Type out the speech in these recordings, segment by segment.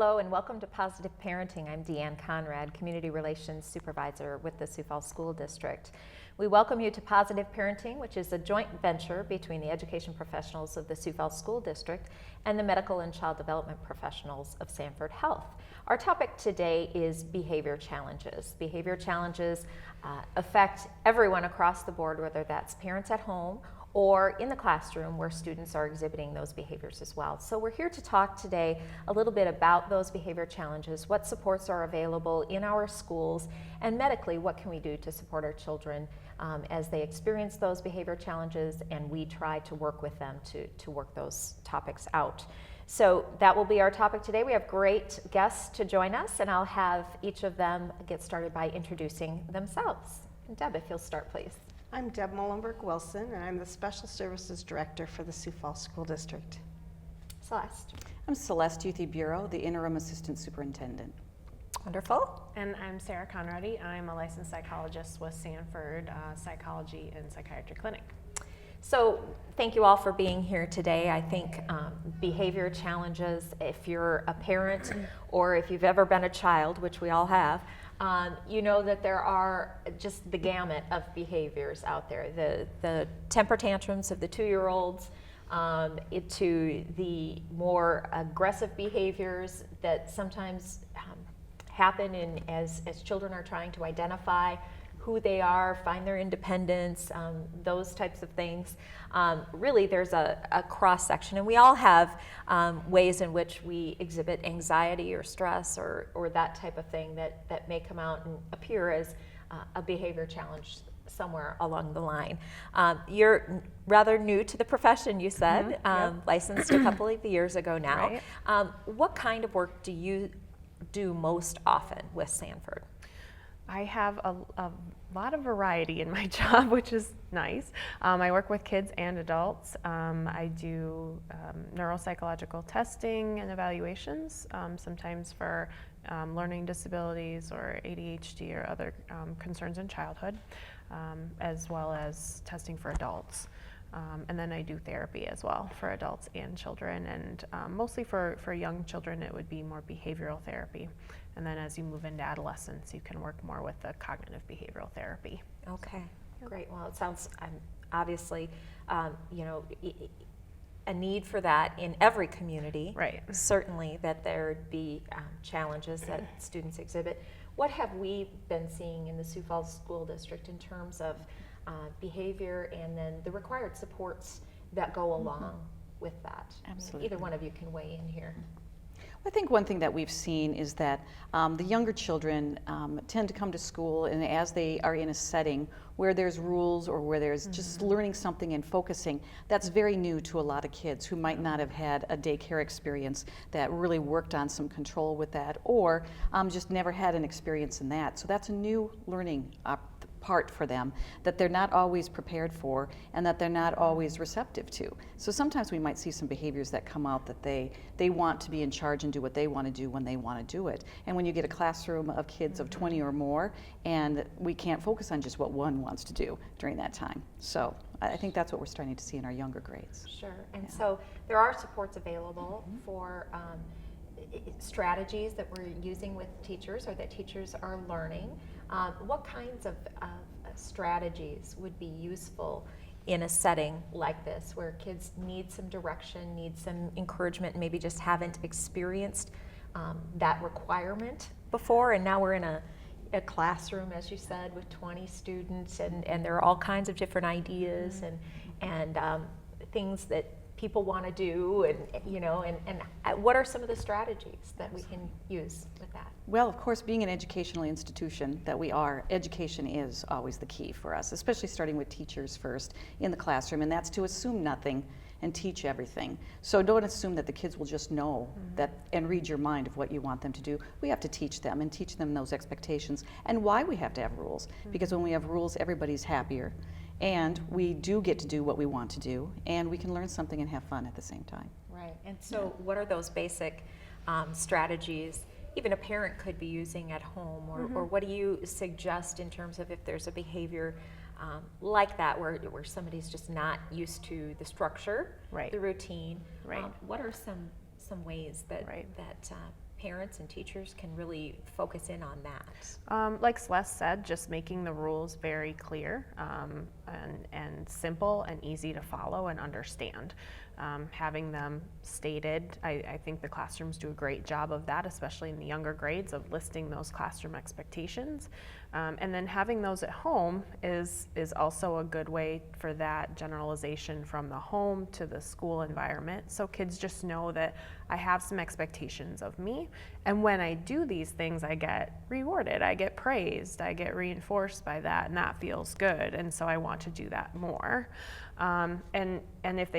Hello and welcome to Positive Parenting. I'm Deanne Conrad, Community Relations Supervisor with the Sioux Falls School District. We welcome you to Positive Parenting, which is a joint venture between the education professionals of the Sioux Falls School District and the medical and child development professionals of Sanford Health. Our topic today is behavior challenges. Behavior challenges affect everyone across the board, whether that's parents at home or in the classroom where students are exhibiting those behaviors as well. So we're here to talk today a little bit about those behavior challenges, what supports are available in our schools, and medically, what can we do to support our children as they experience those behavior challenges, and we try to work with them to work those topics out. So that will be our topic today. We have great guests to join us, and I'll have each of them get started by introducing themselves. And Deb, if you'll start, please. I'm Deb Mullenberg-Wilson, and I'm the Special Services Director for the Sioux Falls School District. Celeste. I'm Celeste Youthy Bureau, the Interim Assistant Superintendent. Wonderful. And I'm Sarah Conradi. I'm a licensed psychologist with Sanford Psychology and Psychiatry Clinic. So thank you all for being here today. I think behavior challenges, if you're a parent or if you've ever been a child, which we all have, you know that there are just the gamut of behaviors out there. The temper tantrums of the 2-year-olds to the more aggressive behaviors that sometimes happen as children are trying to identify who they are, find their independence, those types of things. Really, there's a cross-section, and we all have ways in which we exhibit anxiety or stress or that type of thing that may come out and appear as a behavior challenge somewhere along the line. You're rather new to the profession, you said, licensed a couple of years ago now. Right. What kind of work do you do most often with Sanford? I have a lot of variety in my job, which is nice. I work with kids and adults. I do neuropsychological testing and evaluations, sometimes for learning disabilities or ADHD or other concerns in childhood, as well as testing for adults. And then I do therapy as well for adults and children, and mostly for young children it would be more behavioral therapy. And then as you move into adolescence, you can work more with the cognitive behavioral therapy. Okay, great. Well, it sounds obviously, you know, a need for that in every community. Right. Certainly that there'd be challenges that students exhibit. What have we been seeing in the Sioux Falls School District in terms of behavior and then the required supports that go along with that? Absolutely. Either one of you can weigh in here. I think one thing that we've seen is that the younger children tend to come to school, and as they are in a setting where there's rules or where there's just learning something and focusing, that's very new to a lot of kids who might not have had a daycare experience that really worked on some control with that, or just never had an experience in that. So that's a new learning part for them that they're not always prepared for and that they're not always receptive to. So sometimes we might see some behaviors that come out that they want to be in charge and do what they want to do when they want to do it. And when you get a classroom of kids of 20 or more, and we can't focus on just what one wants to do during that time. So I think that's what we're starting to see in our younger grades. Sure. And so there are supports available for strategies that we're using with teachers or that teachers are learning. What kinds of strategies would be useful in a setting like this where kids need some direction, need some encouragement, and maybe just haven't experienced that requirement before, and now we're in a classroom, as you said, with 20 students, and there are all kinds of different ideas and things that people want to do, and you know, and what are some of the strategies that we can use with that? Well, of course, being an educational institution that we are, education is always the key for us, especially starting with teachers first in the classroom, and that's to assume nothing and teach everything. So don't assume that the kids will just know that and read your mind of what you want them to do. We have to teach them and teach them those expectations and why we have to have rules, because when we have rules, everybody's happier. And we do get to do what we want to do, and we can learn something and have fun at the same time. Right. And so what are those basic strategies even a parent could be using at home, or what do you suggest in terms of if there's a behavior like that where somebody's just not used to the structure, Right. the routine? Right. What are some ways that parents and teachers can really focus in on that? Like Celeste said, just making the rules very clear and simple and easy to follow and understand. Having them stated, I think the classrooms do a great job of that, especially in the younger grades, of listing those classroom expectations. And then having those at home is also a good way for that generalization from the home to the school environment. So kids just know that I have some expectations of me, and when I do these things, I get rewarded, I get praised, I get reinforced by that, and that feels good, and so I want to do that more. And if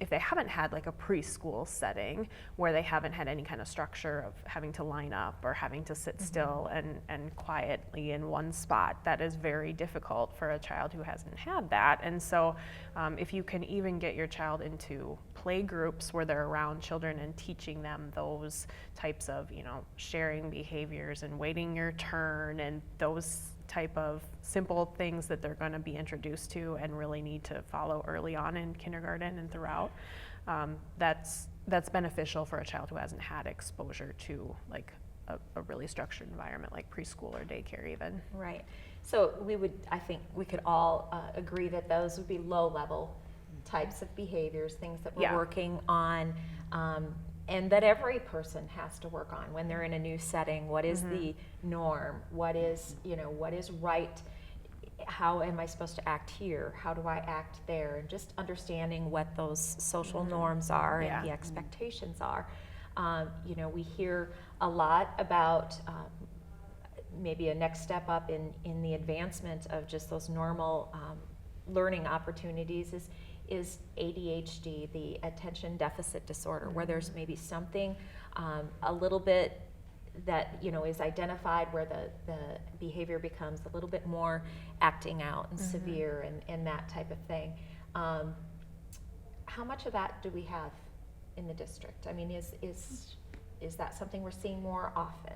they haven't had like a preschool setting where they haven't had any kind of structure of having to line up or having to sit still and quietly in one spot, that is very difficult for a child who hasn't had that. And so if you can even get your child into play groups where they're around children and teaching them those types of, sharing behaviors and waiting your turn and those type of simple things that they're going to be introduced to and really need to follow early on in kindergarten and throughout, that's beneficial for a child who hasn't had exposure to like a really structured environment like preschool or daycare even. Right. So I think we could all agree that those would be low-level types of behaviors, things that we're working on, and that every person has to work on when they're in a new setting. What is the norm? What is right? How am I supposed to act here? How do I act there? And just understanding what those social norms are and the expectations are. We hear a lot about maybe a next step up in the advancement of just those normal learning opportunities is ADHD, the attention deficit disorder, where there's maybe something a little bit that is identified where the behavior becomes a little bit more acting out and severe and that type of thing. How much of that do we have in the district? I mean, is that something we're seeing more often?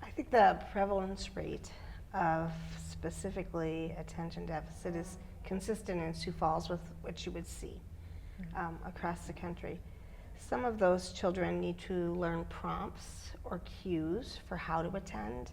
I think the prevalence rate of specifically attention deficit is consistent in Sioux Falls with what you would see across the country. Some of those children need to learn prompts or cues for how to attend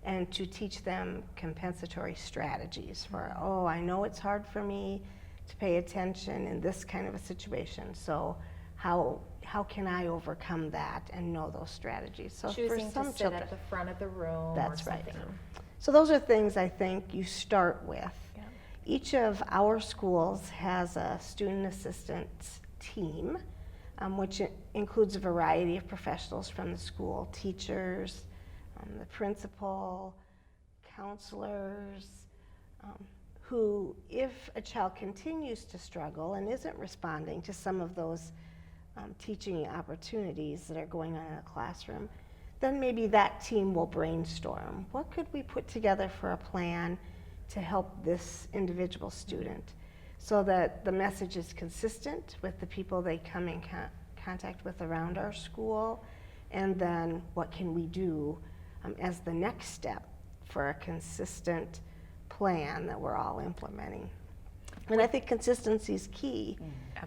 and to teach them compensatory strategies for, I know it's hard for me to pay attention in this kind of a situation, so how can I overcome that and know those strategies? So Choosing for some to sit children, at the front of the room that's or right. something. So those are things I think you start with. Each of our schools has a student assistance team, which includes a variety of professionals from the school, teachers, the principal, counselors, who, if a child continues to struggle and isn't responding to some of those teaching opportunities that are going on in a classroom, then maybe that team will brainstorm. What could we put together for a plan to help this individual student so that the message is consistent with the people they come in contact with around our school, and then what can we do as the next step for a consistent plan that we're all implementing. And I think consistency is key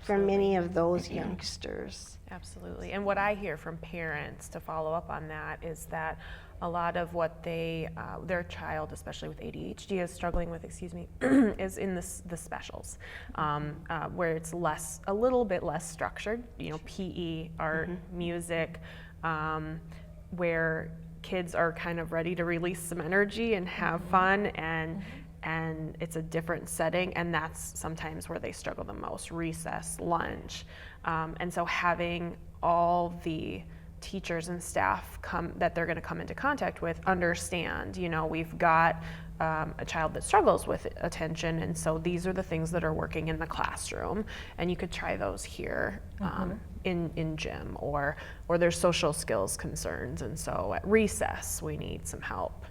for many of those youngsters. Absolutely. And what I hear from parents, to follow up on that, is that a lot of what their child, especially with ADHD, is struggling with, is in the specials, where it's a little bit less structured, PE, art, music, where kids are kind of ready to release some energy and have fun, and it's a different setting, and that's sometimes where they struggle the most, recess, lunch. And so having all the teachers and staff that they're going to come into contact with understand, we've got a child that struggles with attention, and so these are the things that are working in the classroom, and you could try those here in gym, or there's social skills concerns, and so at recess we need some help,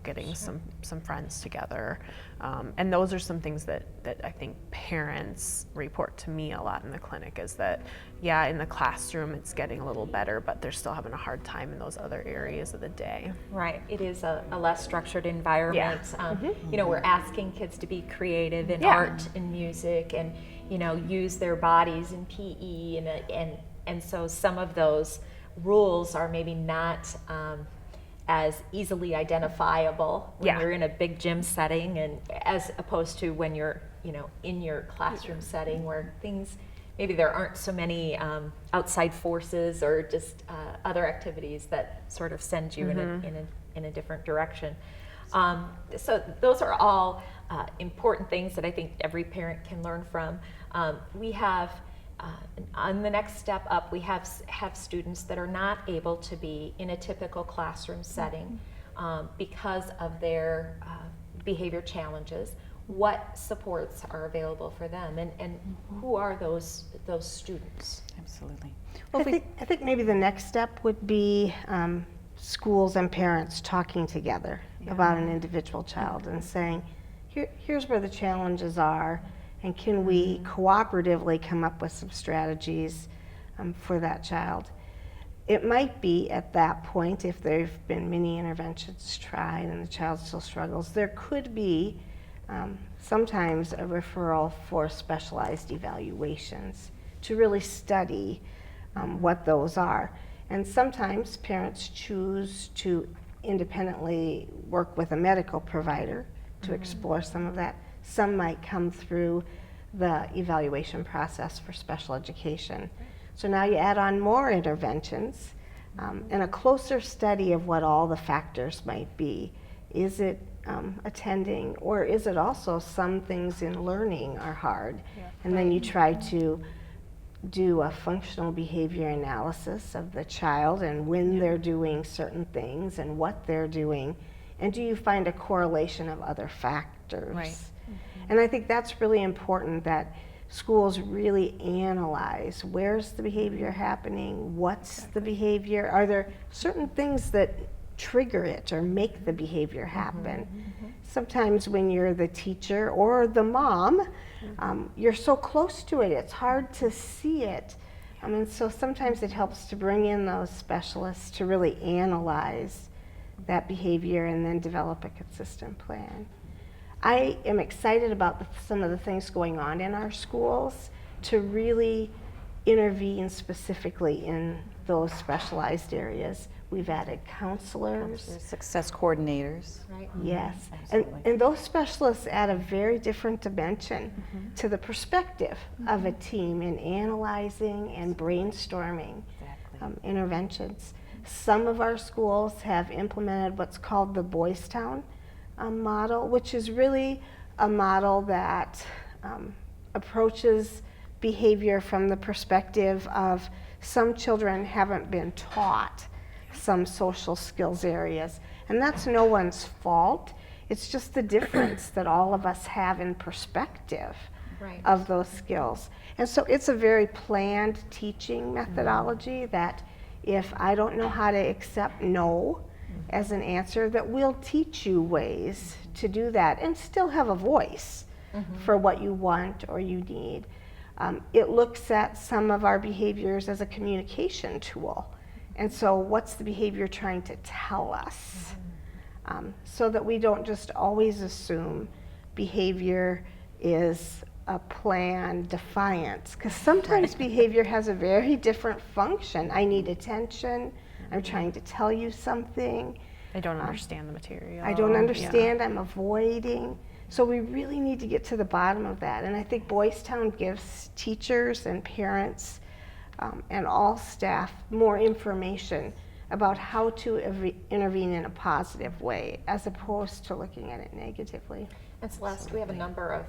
getting some friends together, and those are some things that I think parents report to me a lot in the clinic, is that in the classroom it's getting a little better, but they're still having a hard time in those other areas of the day. Right, it is a less structured environment. We're asking kids to be creative in art and music, and use their bodies in PE, and so some of those rules are maybe not as easily identifiable when Yeah. you're in a big gym setting, and as opposed to when you're, in your classroom setting where things, maybe there aren't so many outside forces or just other activities that sort of send you in a different direction. So those are all important things that I think every parent can learn from. We have, on the next step up, we have students that are not able to be in a typical classroom setting because of their behavior challenges. What supports are available for them, and who are those students? Absolutely. I think maybe the next step would be schools and parents talking together about an individual child and saying, here's where the challenges are, and can we cooperatively come up with some strategies for that child. It might be at that point, if there have been many interventions tried and the child still struggles, there could be sometimes a referral for specialized evaluations to really study what those are. And sometimes parents choose to independently work with a medical provider to explore some of that. Some might come through the evaluation process for special education. So now you add on more interventions and a closer study of what all the factors might be. Is it attending, or is it also some things in learning are hard? And then you try to do a functional behavior analysis of the child and when they're doing certain things and what they're doing, and do you find a correlation of other factors? Right. And I think that's really important, that schools really analyze where's the behavior happening, what's the behavior, are there certain things that trigger it or make the behavior happen. Sometimes when you're the teacher or the mom, you're so close to it, it's hard to see it. And so sometimes it helps to bring in those specialists to really analyze that behavior and then develop a consistent plan. I am excited about some of the things going on in our schools to really intervene specifically in those specialized areas. We've added counselors. Success coordinators. Right. Yes, Absolutely. and those specialists add a very different dimension to the perspective of a team in analyzing and brainstorming Exactly. interventions. Some of our schools have implemented what's called the Boys Town model, which is really a model that approaches behavior from the perspective of some children haven't been taught some social skills areas, and that's no one's fault. It's just the difference that all of us have in perspective Right. of those skills. And so it's a very planned teaching methodology that if I don't know how to accept no as an answer, that we'll teach you ways to do that and still have a voice for what you want or you need. It looks at some of our behaviors as a communication tool. And so what's the behavior trying to tell us? So that we don't just always assume behavior is a planned defiance, because sometimes behavior has a very different function. I need attention, I'm trying to tell you something, I don't understand the material. I don't understand, I'm avoiding. So we really need to get to the bottom of that. And I think Boys Town gives teachers and parents and all staff more information about how to intervene in a positive way as opposed to looking at it negatively. And Celeste, we have a number of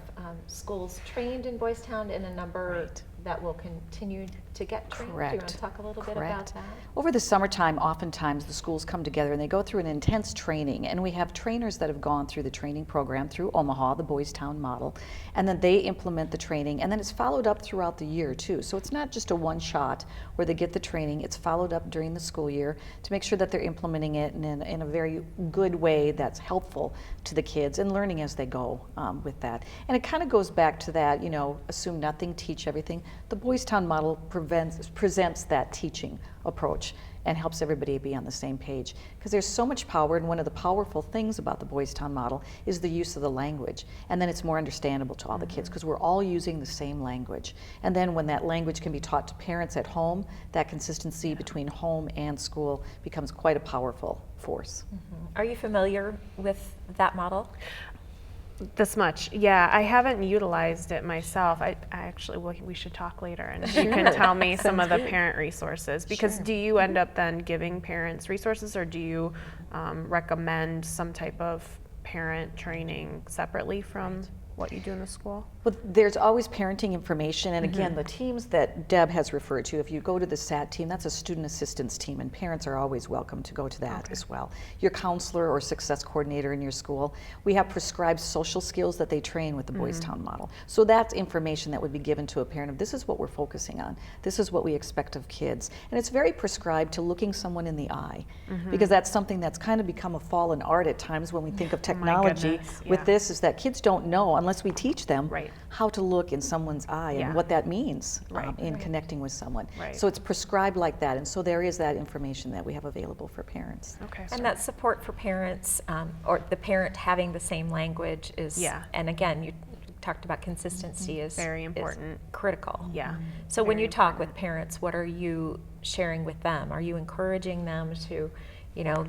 schools trained in Boys Town and a number Right. that will continue to get trained. Correct. Do you want to talk a little bit about Correct. that? Over the summertime, oftentimes the schools come together and they go through an intense training, and we have trainers that have gone through the training program through Omaha, the Boys Town model, and then they implement the training, and then it's followed up throughout the year too. So it's not just a one shot where they get the training, it's followed up during the school year to make sure that they're implementing it in a very good way that's helpful to the kids and learning as they go with that. And it kind of goes back to that, assume nothing, teach everything. the Boys Town model presents that teaching approach and helps everybody be on the same page. Because there's so much power, and one of the powerful things about the Boys Town model is the use of the language. And then it's more understandable to all the kids because we're all using the same language. And then when that language can be taught to parents at home, that consistency between home and school becomes quite a powerful force. Are you familiar with that model? This much, yeah. I haven't utilized it myself. I actually, we should talk later, and you can tell me some of the parent resources. Because do you end up then giving parents resources, or do you recommend some type of parent training separately from what you do in the school? Well, there's always parenting information, and again, the teams that Deb has referred to, if you go to the SAT team, that's a student assistance team, and parents are always welcome to go to that as well. Your counselor or success coordinator in your school, we have prescribed social skills that they train with the Boys Town model. So that's information that would be given to a parent of this is what we're focusing on, this is what we expect of kids. And it's very prescribed to looking someone in the eye, because that's something that's kind of become a fallen art at times when we think of technology. goodness, with yeah. this is that kids don't know, unless we teach them, Right. how to look in someone's eye Yeah. and what that means Right. in connecting with someone. Right. So it's prescribed like that, and so there is that information that we have available for parents. Okay. And that support for parents, or the parent having the same language is, Yeah. and again, you talked about consistency is Very is important. critical. Yeah. So when Very you talk with parents, what are you sharing with them? Are you encouraging them to,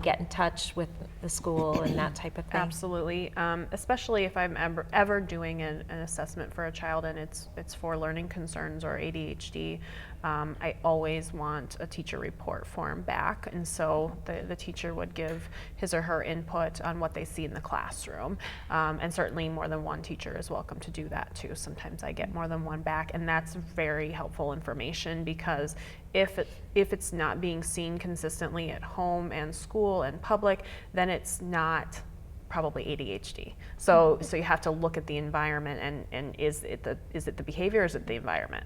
get in touch with the school and that type of thing? Absolutely, especially if I'm ever doing an assessment for a child and it's for learning concerns or ADHD. I always want a teacher report form back, and so the teacher would give his or her input on what they see in the classroom, and certainly more than one teacher is welcome to do that too. Sometimes I get more than one back, and that's very helpful information, because if it's not being seen consistently at home and school and public, then it's not probably ADHD. So you have to look at the environment, and is it the behavior, or is it the environment?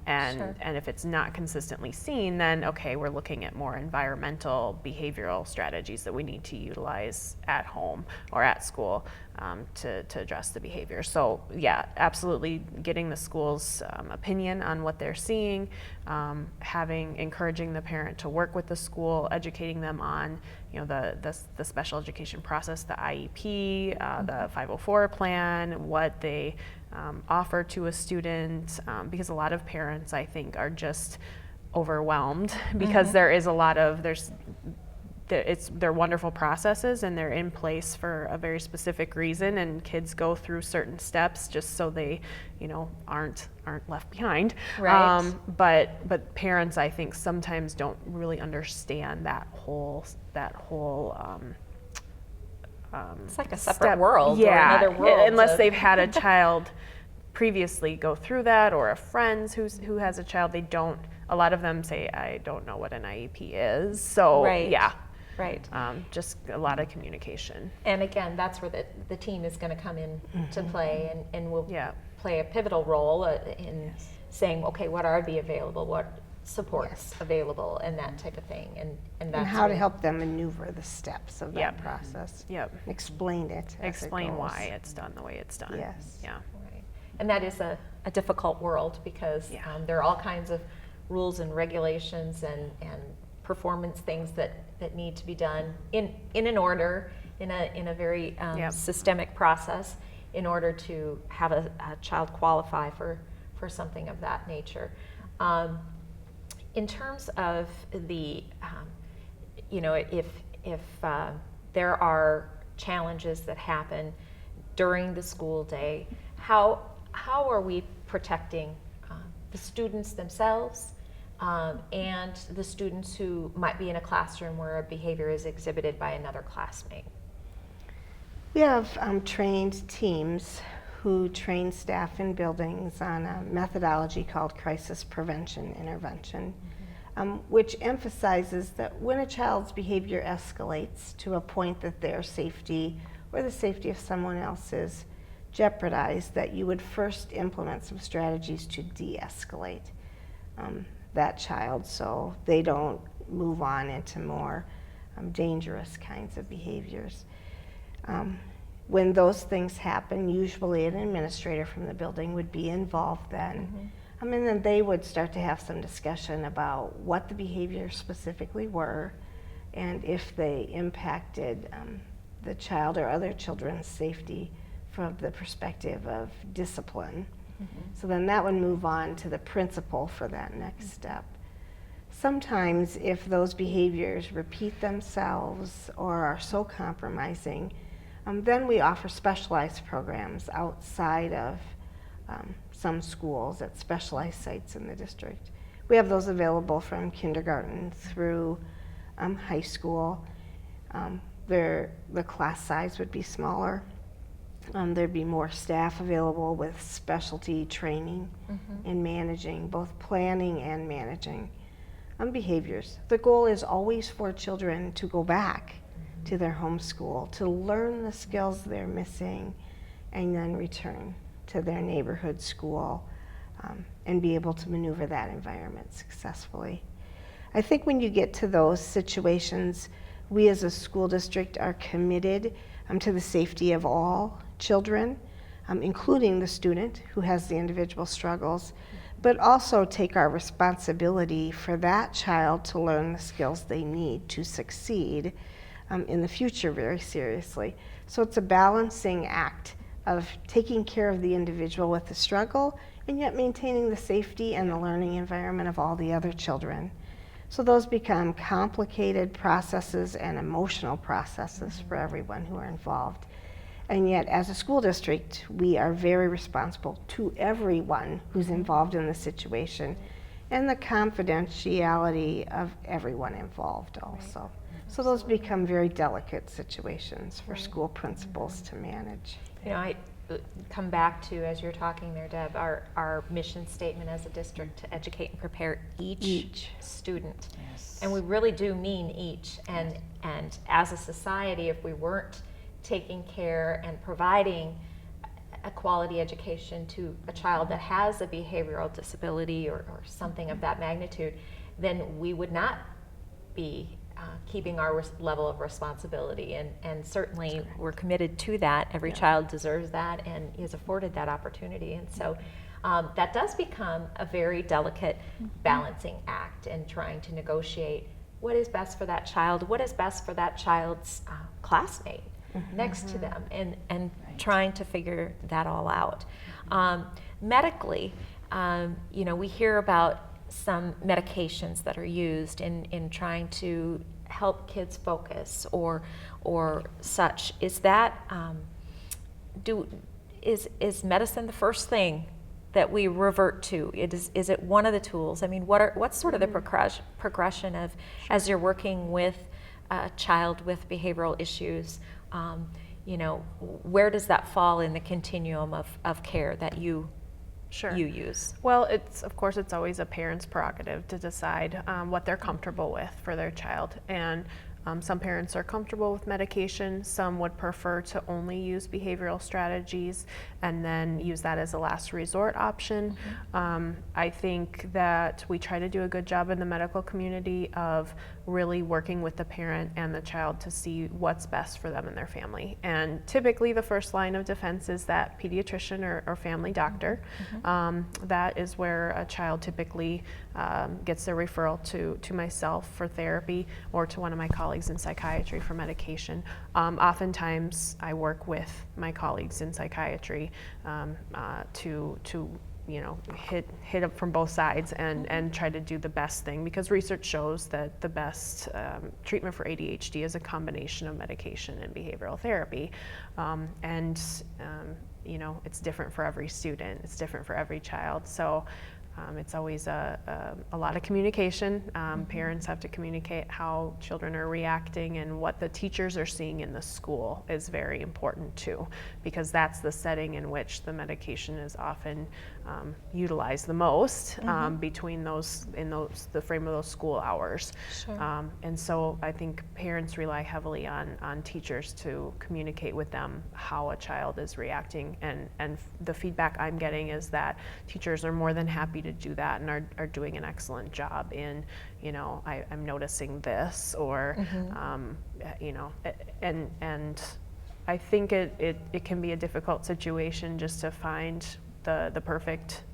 And if it's not consistently seen, then okay, we're looking at more environmental behavioral strategies that we need to utilize at home or at school to address the behavior. So yeah, absolutely getting the school's opinion on what they're seeing, encouraging the parent to work with the school, educating them on the special education process, the IEP, the 504 plan, what they offer to a student, because a lot of parents, I think, are just overwhelmed because there is a lot of they're wonderful processes, and they're in place for a very specific reason, and kids go through certain steps just so they aren't left behind. Right. But parents, I think, sometimes don't really understand that whole It's like a separate step. world, or Yeah, another world. unless they've had a child previously go through that, or a friend who has a child. A lot of them say, I don't know what an IEP is. So Right. yeah, Right. just a lot of communication. And again, that's where the team is going to come in to play, and will Yeah. play a pivotal role in saying, okay, what are the available, what supports available, and that type of thing, and that's And how to really- help them maneuver the steps of that Yep. process. Yep. Explain it. as it Explain goes. why it's done the way it's done. Yes. Yeah. Right. And that is a difficult world, because Yeah. there are all kinds of rules and regulations and performance things that need to be done in an order, in a very Yep. systemic process, in order to have a child qualify for something of that nature. In terms of the, if there are challenges that happen during the school day, how are we protecting the students themselves and the students who might be in a classroom where a behavior is exhibited by another classmate? We have trained teams who train staff in buildings on a methodology called crisis prevention intervention, which emphasizes that when a child's behavior escalates to a point that their safety or the safety of someone else is jeopardized, that you would first implement some strategies to de-escalate that child so they don't move on into more dangerous kinds of behaviors. When those things happen, usually an administrator from the building would be involved then And then they would start to have some discussion about what the behaviors specifically were and if they impacted the child or other children's safety from the perspective of discipline. So then that would move on to the principal for that next step. Sometimes if those behaviors repeat themselves or are so compromising, then we offer specialized programs outside of some schools at specialized sites in the district. We have those available from kindergarten through high school. The class size would be smaller. There'd be more staff available with specialty training in managing, both planning and managing behaviors. The goal is always for children to go back to their home school, to learn the skills they're missing, and then return to their neighborhood school and be able to maneuver that environment successfully. I think when you get to those situations, we as a school district are committed to the safety of all children, including the student who has the individual struggles, but also take our responsibility for that child to learn the skills they need to succeed in the future very seriously. So it's a balancing act of taking care of the individual with the struggle and yet maintaining the safety and the learning environment of all the other children. So those become complicated processes and emotional processes for everyone who are involved. And yet, as a school district, we are very responsible to everyone who's involved in the situation and the confidentiality of everyone involved also. So those become very delicate situations for school principals to manage. You know, I come back to, as you're talking there, Deb, our mission statement as a district to educate and prepare each student. Yes. And we really do mean each. And as a society, if we weren't taking care and providing a quality education to a child that has a behavioral disability or something of that magnitude, then we would not be keeping our level of responsibility, and certainly we're committed to that. Every child deserves that and is afforded that opportunity, and so that does become a very delicate balancing act in trying to negotiate what is best for that child, what is best for that child's classmate next to them, and trying to figure that all out. Medically, you know, we hear about some medications that are used in trying to help kids focus or such. Is that is medicine the first thing that we revert to? Is it one of the tools? I mean, what's sort of the progression of, as you're working with a child with behavioral issues, you know, where does that fall in the continuum of care that you use? Well, of course, it's always a parent's prerogative to decide what they're comfortable with for their child. And some parents are comfortable with medication. Some would prefer to only use behavioral strategies and then use that as a last resort option. I think that we try to do a good job in the medical community of really working with the parent and the child to see what's best for them and their family. And typically the first line of defense is that pediatrician or family doctor. That is where a child typically gets their referral to myself for therapy or to one of my colleagues in psychiatry for medication. Oftentimes I work with my colleagues in psychiatry to you know, hit up from both sides and try to do the best thing, because research shows that the best treatment for ADHD is a combination of medication and behavioral therapy. You know, it's different for every student, it's different for every child. So it's always a lot of communication. Parents have to communicate how children are reacting, and what the teachers are seeing in the school is very important too, because that's the setting in which the medication is often utilized the most between the frame of those school hours. Sure. And so I think parents rely heavily on teachers to communicate with them how a child is reacting, and the feedback I'm getting is that teachers are more than happy to do that and are doing an excellent job in, you know, I'm noticing this, or you know, and I think it can be a difficult situation just to find the perfect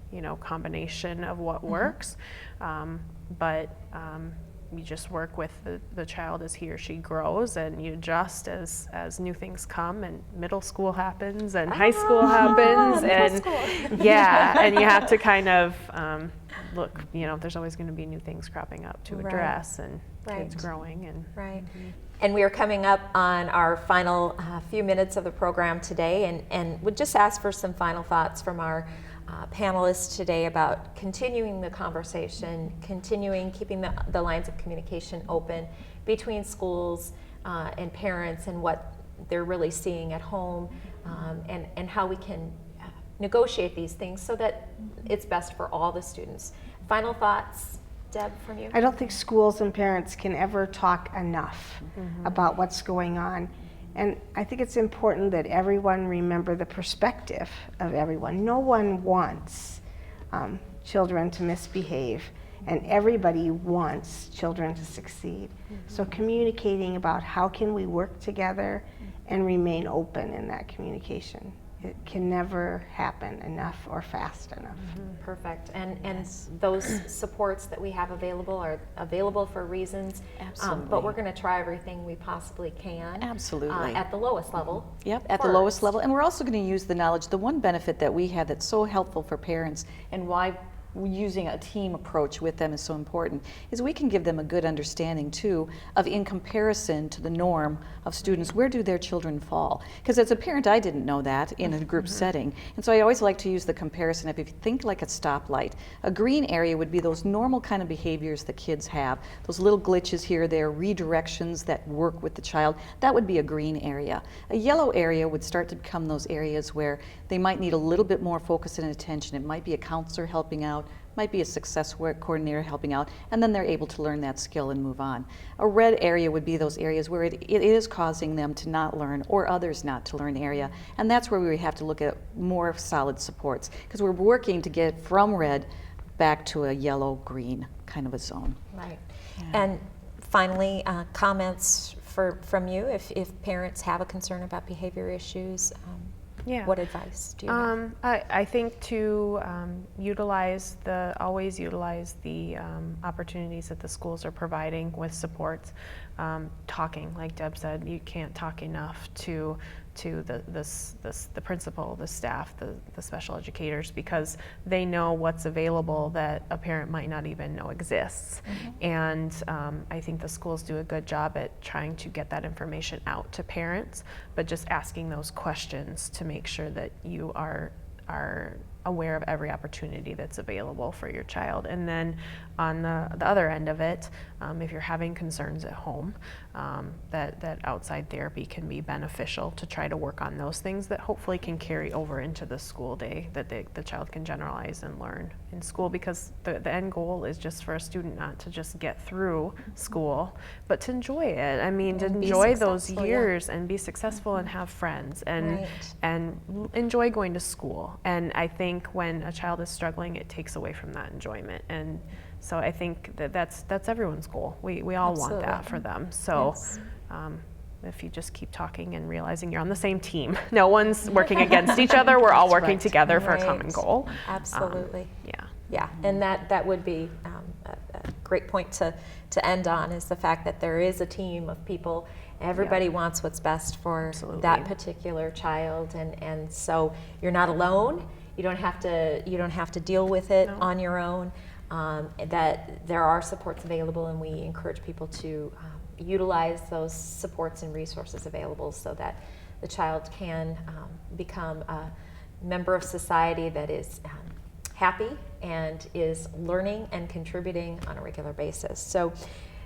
combination of what works. But you just work with the child as he or she grows, and you adjust as new things come, and middle school happens and high school happens, and and you have to kind of look, there's always going to be new things cropping up to address, and kids growing. And And we are coming up on our final few minutes of the program today, and would just ask for some final thoughts from our panelists today about continuing the conversation, keeping the lines of communication open between schools and parents, and what they're really seeing at home, and how we can negotiate these things so that it's best for all the students. Final thoughts, Deb, from you? I don't think schools and parents can ever talk enough about what's going on. And I think it's important that everyone remember the perspective of everyone. No one wants children to misbehave, and everybody wants children to succeed. So communicating about how can we work together and remain open in that communication. It can never happen enough or fast enough. Perfect. And those supports that we have available are available for reasons. Absolutely. But we're going to try everything we possibly can. Absolutely. At the lowest level. Yep, at the lowest level. And we're also going to use the knowledge. The one benefit that we have that's so helpful for parents, and why using a team approach with them is so important, is we can give them a good understanding too of, in comparison to the norm of students, where do their children fall? Because as a parent, I didn't know that in a group setting. And so I always like to use the comparison of, if you think like a stoplight, a green area would be those normal kind of behaviors that kids have, those little glitches here or there, redirections that work with the child. That would be a green area. A yellow area would start to become those areas where they might need a little bit more focus and attention. It might be a counselor helping out, might be a success work coordinator helping out, and then they're able to learn that skill and move on. A red area would be those areas where it is causing them to not learn, or others not to learn area, and that's where we have to look at more solid supports, because we're working to get from red back to a yellow-green kind of a zone. Right. Yeah. And finally, comments from you, if parents have a concern about behavior issues, what advice do you have? I think to always utilize the opportunities that the schools are providing with supports. Talking, like Deb said, you can't talk enough to the principal, the staff, the special educators, because they know what's available that a parent might not even know exists. And I think the schools do a good job at trying to get that information out to parents, but just asking those questions to make sure that you are aware of every opportunity that's available for your child. And then on the other end of it, if you're having concerns at home, that outside therapy can be beneficial to try to work on those things that hopefully can carry over into the school day, that the child can generalize and learn in school, because the end goal is just for a student not to just get through school, but to enjoy it. I mean, to enjoy those years and be successful and have friends and enjoy going to school. And I think when a child is struggling, it takes away from that enjoyment. And so I think that's everyone's goal. We all want that for them. So if you just keep talking and realizing you're on the same team, no one's working against each other, we're all working together for a common goal. Absolutely. Yeah. And that would be a great point to end on, is the fact that there is a team of people. Everybody wants what's best for that particular child, and so you're not alone. You don't have to deal with it on your own. That there are supports available, and we encourage people to utilize those supports and resources available so that the child can become a member of society that is happy and is learning and contributing on a regular basis. So,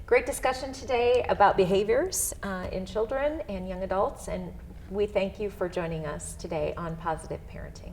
great discussion today about behaviors in children and young adults, and we thank you for joining us today on Positive Parenting.